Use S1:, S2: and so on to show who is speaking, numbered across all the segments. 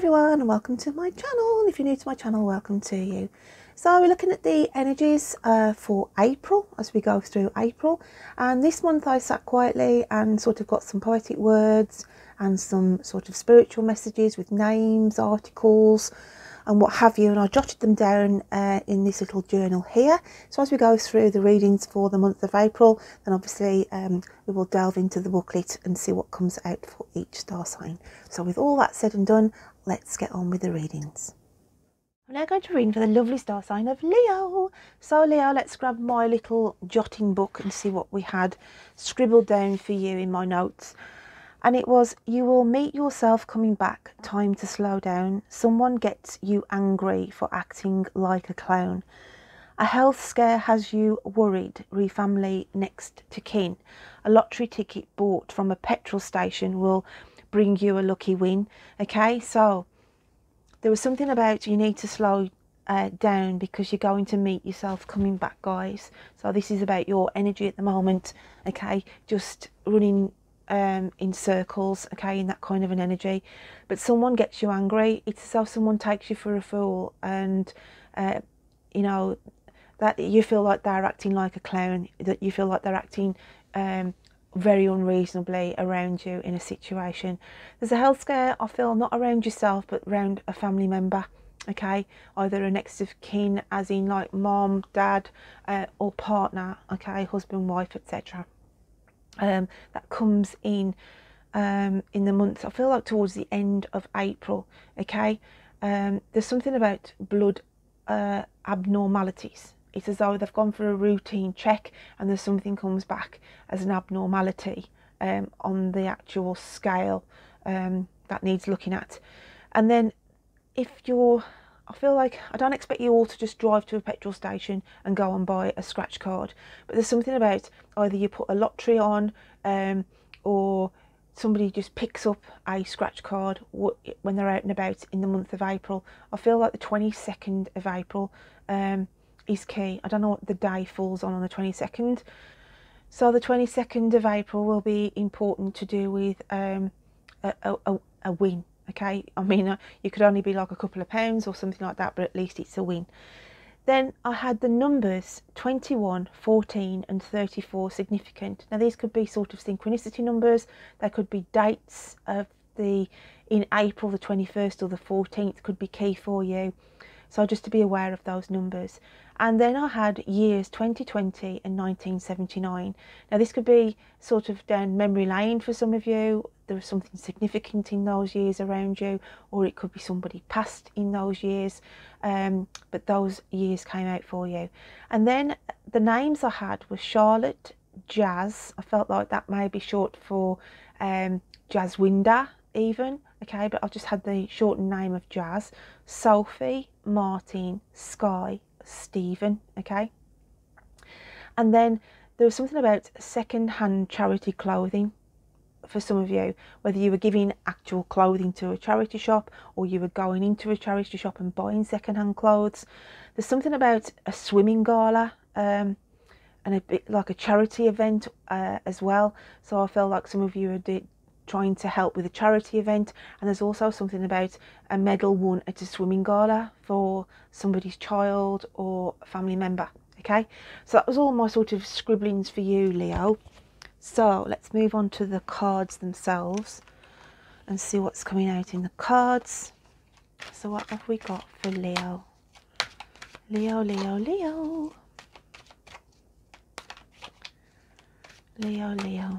S1: everyone and welcome to my channel, and if you're new to my channel, welcome to you. So we're looking at the energies for April as we go through April, and this month I sat quietly and sort of got some poetic words and some sort of spiritual messages with names, articles and what have you, and I jotted them down in this little journal here. So as we go through the readings for the month of April, then obviously we will delve into the booklet and see what comes out for each star sign. So with all that said and done, let's get on with the readings. I'm now going to read for the lovely star sign of Leo. So Leo, let's grab my little jotting book and see what we had scribbled down for you in my notes. And it was, you will meet yourself coming back, time to slow down. Someone gets you angry for acting like a clown. A health scare has you worried, re-family next to kin. A lottery ticket bought from a petrol station will bring you a lucky win. Okay, so there was something about you need to slow down because you're going to meet yourself coming back, guys. So this is about your energy at the moment, okay, just running in circles, okay, in that kind of an energy. But someone gets you angry. It's as though someone takes you for a fool, and you know, that you feel like they're acting like a clown, that you feel like they're acting very unreasonably around you in a situation. There's a health scare, I feel, not around yourself but around a family member, okay, either a next of kin, as in like mom, dad, or partner, okay, husband, wife, etc. That comes in the month, I feel like towards the end of April, okay. There's something about blood abnormalities. It's as though they've gone for a routine check and there's something comes back as an abnormality on the actual scale that needs looking at. And then if you're, I feel like, I don't expect you all to just drive to a petrol station and go and buy a scratch card, but there's something about either you put a lottery on or somebody just picks up a scratch card when they're out and about in the month of April. I feel like the 22nd of April is key. I don't know what the day falls on the 22nd. So the 22nd of April will be important to do with a win. Okay, I mean, you could only be like a couple of pounds or something like that, but at least it's a win. Then I had the numbers 21, 14 and 34 significant. Now these could be sort of synchronicity numbers. They could be dates of in April, the 21st or the 14th could be key for you. So just to be aware of those numbers. And then I had years 2020 and 1979. Now this could be sort of down memory lane for some of you. There was something significant in those years around you, or it could be somebody passed in those years. But those years came out for you. And then the names I had were Charlotte, Jazz. I felt like that may be short for Jazzwinda even. Okay, but I just had the shortened name of Jazz. Sophie, Martin, Sky, Stephen, okay. And then there was something about second-hand charity clothing for some of you, whether you were giving actual clothing to a charity shop or you were going into a charity shop and buying second-hand clothes. There's something about a swimming gala and a bit like a charity event as well. So I felt like some of you are trying to help with a charity event, and there's also something about a medal won at a swimming gala for somebody's child or family member, okay. So that was all my sort of scribblings for you, Leo. So let's move on to the cards themselves and see what's coming out in the cards. So what have we got for Leo? Leo, Leo, Leo. Leo, Leo.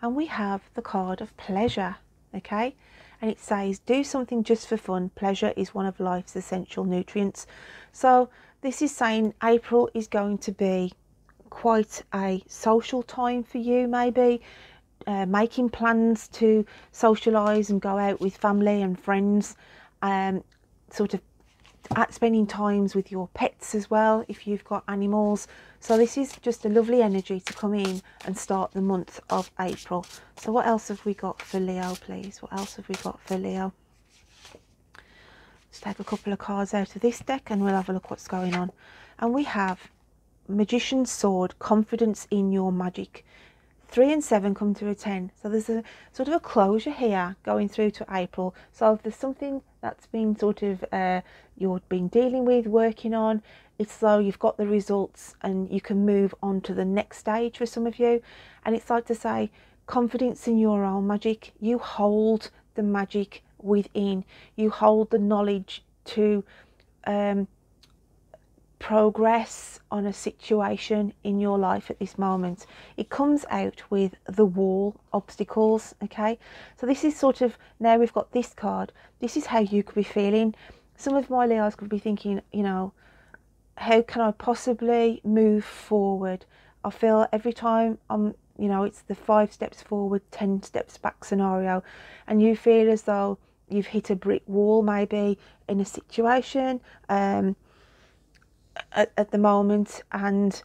S1: And we have the card of pleasure, okay, and it says do something just for fun. Pleasure is one of life's essential nutrients. So this is saying April is going to be quite a social time for you, maybe making plans to socialise and go out with family and friends, sort of spending times with your pets as well if you've got animals. So this is just a lovely energy to come in and start the month of April. So what else have we got for Leo, please? What else have we got for Leo? Let's take a couple of cards out of this deck and we'll have a look what's going on. And we have Magician's Sword, confidence in your magic.
S2: 3 and 7 come to a 10. So there's a sort of a closure here going through to April. So if there's something that's been sort of you've been dealing with, working on, it's though you've got the results and you can move on to the next stage for some of you. And it's like to say, confidence in your own magic. You hold the magic within. You hold the knowledge to progress on a situation in your life at this moment. It comes out with the wall, obstacles. Okay, so this is sort of, now we've got this card, this is how you could be feeling. Some of my Leos could be thinking, you know, how can I possibly move forward? I feel every time I'm, you know, it's the 5 steps forward, 10 steps back scenario, and you feel as though you've hit a brick wall maybe in a situation at the moment, and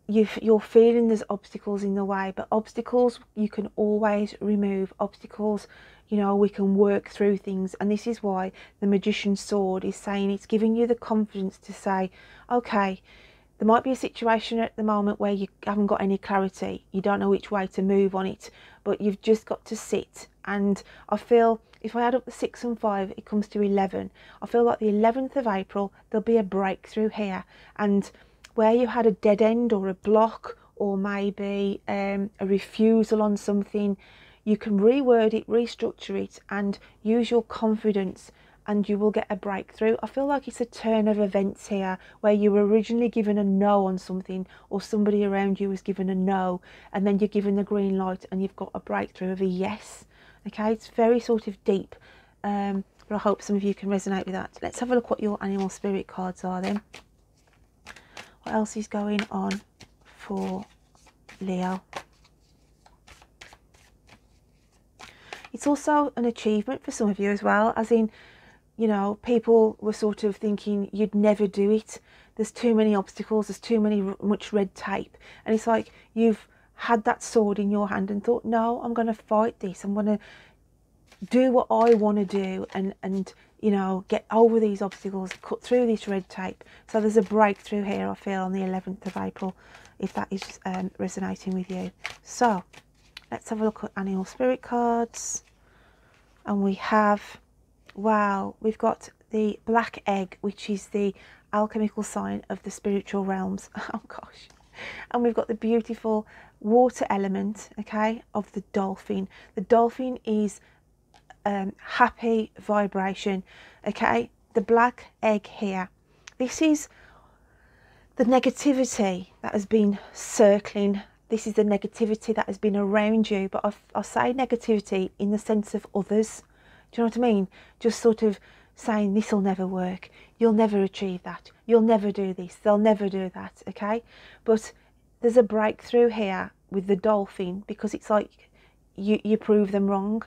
S2: you're feeling there's obstacles in the way, but obstacles you can always remove. Obstacles, you know, we can work through things, and this is why the Magician's Sword is saying, it's giving you the confidence to say, okay, there might be a situation at the moment where you haven't got any clarity, you don't know which way to move on it, but you've just got to sit. And I feel if I add up the 6 and 5, it comes to 11. I feel like the 11th of April, there'll be a breakthrough here. And where you had a dead end or a block, or maybe a refusal on something, you can reword it, restructure it, and use your confidence, and you will get a breakthrough. I feel like it's a turn of events here, where you were originally given a no on something, or somebody around you was given a no, and then you're given the green light and you've got a breakthrough of a yes. Okay, it's very sort of deep, but I hope some of you can resonate with that. Let's have a look what your animal spirit cards are then. What else is going on for Leo? It's also an achievement for some of you as well, as in, you know, people were sort of thinking you'd never do it. There's too many obstacles, there's much red tape. And it's like you've had that sword in your hand and thought, no, I'm going to fight this. I'm going to do what I want to do and you know, get over these obstacles, cut through this red tape. So there's a breakthrough here, I feel, on the 11th of April, if that is resonating with you. So let's have a look at animal spirit cards. And we have, wow, we've got the black egg, which is the alchemical sign of the spiritual realms. Oh gosh. And we've got the beautiful water element, okay, of the dolphin. The dolphin is happy vibration, okay. The black egg here, this is the negativity that has been circling. This is the negativity that has been around you, but I say negativity in the sense of others. Do you know what I mean? Just sort of saying, this will never work, you'll never achieve that, you'll never do this, they'll never do that, okay. But there's a breakthrough here with the dolphin, because it's like you prove them wrong,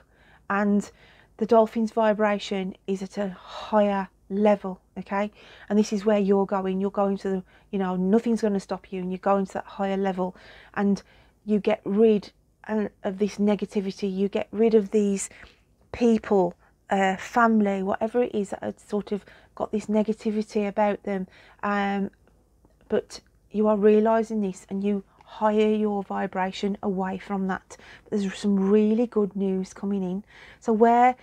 S2: and the dolphin's vibration is at a higher level, okay. And this is where you're going to the, you know, nothing's going to stop you, and you're going to that higher level, and you get rid of this negativity, you get rid of these people, family, whatever it is that had sort of got this negativity about them, but you are realizing this, and you higher your vibration away from that. But there's some really good news coming in. So where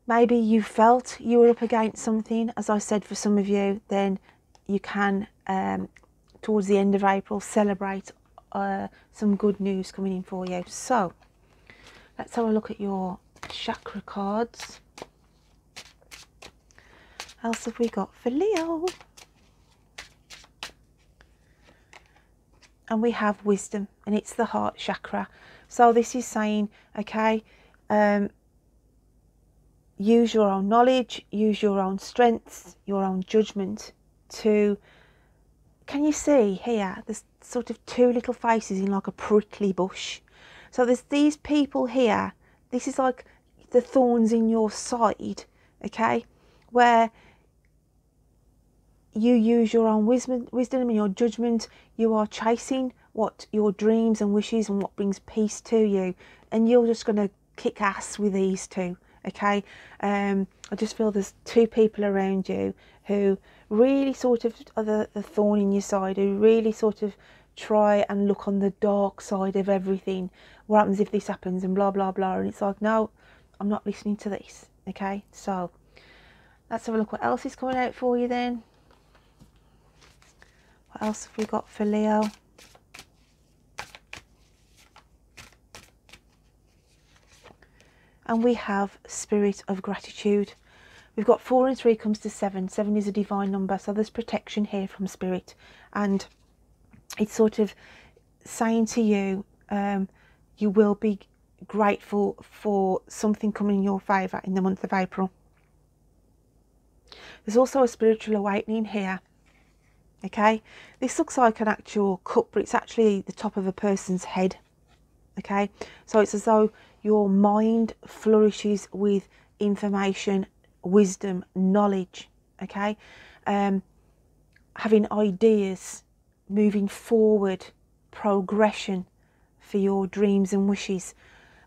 S2: maybe you felt you were up against something, as I said, for some of you, then you can towards the end of April celebrate some good news coming in for you. So let's have a look at your chakra cards. What else have we got for Leo? And we have wisdom, and it's the heart chakra. So this is saying, okay, use your own knowledge, use your own strengths, your own judgment to, can you see here, there's sort of 2 little faces in like a prickly bush. So there's these people here, this is like the thorns in your side, okay, where you use your own wisdom and your judgment. You are chasing what your dreams and wishes and what brings peace to you, and you're just going to kick ass with these 2, okay. I just feel there's 2 people around you who really sort of are the thorn in your side, who really sort of
S1: try and look on the dark side of everything. What happens if this happens, and blah blah blah. And it's like, no, I'm not listening to this. Okay, so let's have a look what else is coming out for you then. What else have we got for Leo? And we have Spirit of Gratitude. We've got 4 and 3 comes to 7. 7 is a divine number, so there's protection here from Spirit, and it's sort of saying to you, you will be grateful for something coming in your favour in the month of April. There's also a spiritual awakening here. Okay, this looks like an actual cup, but it's actually the top of a person's head. Okay, so it's as though your mind flourishes with information, wisdom, knowledge. Okay, having ideas, moving forward, progression for your dreams and wishes.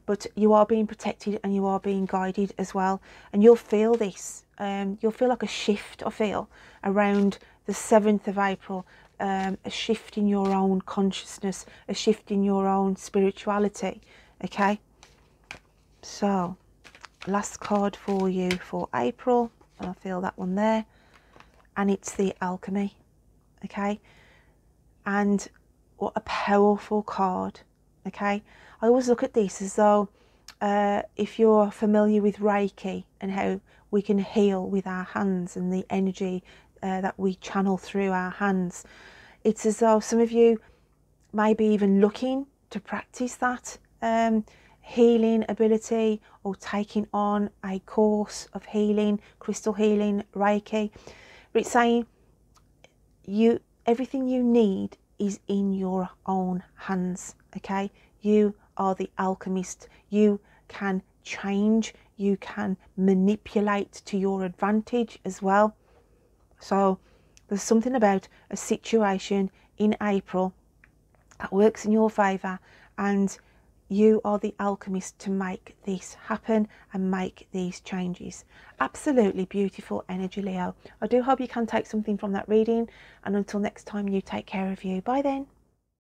S1: But you are being protected and you are being guided as well, and you'll feel this. You'll feel like a shift, I feel, around the 7th of April, a shift in your own consciousness, a shift in your own spirituality. Okay, so last card for you for April, and I feel that one there, and it's the Alchemy. Okay, and what a powerful card. Okay, I always look at this as though if you're familiar with Reiki and how we can heal with our hands and the energy that we channel through our hands, it's as though some of you may be even looking to practice that healing ability, or taking on a course of healing, crystal healing, Reiki. But it's saying everything you need is in your own hands. Okay, you are the alchemist. You can change, you can manipulate to your advantage as well. So there's something about a situation in April that works in your favour, and you are the alchemist to make this happen and make these changes. Absolutely beautiful energy, Leo. I do hope you can take something from that reading, and until next time, you take care of you. Bye then.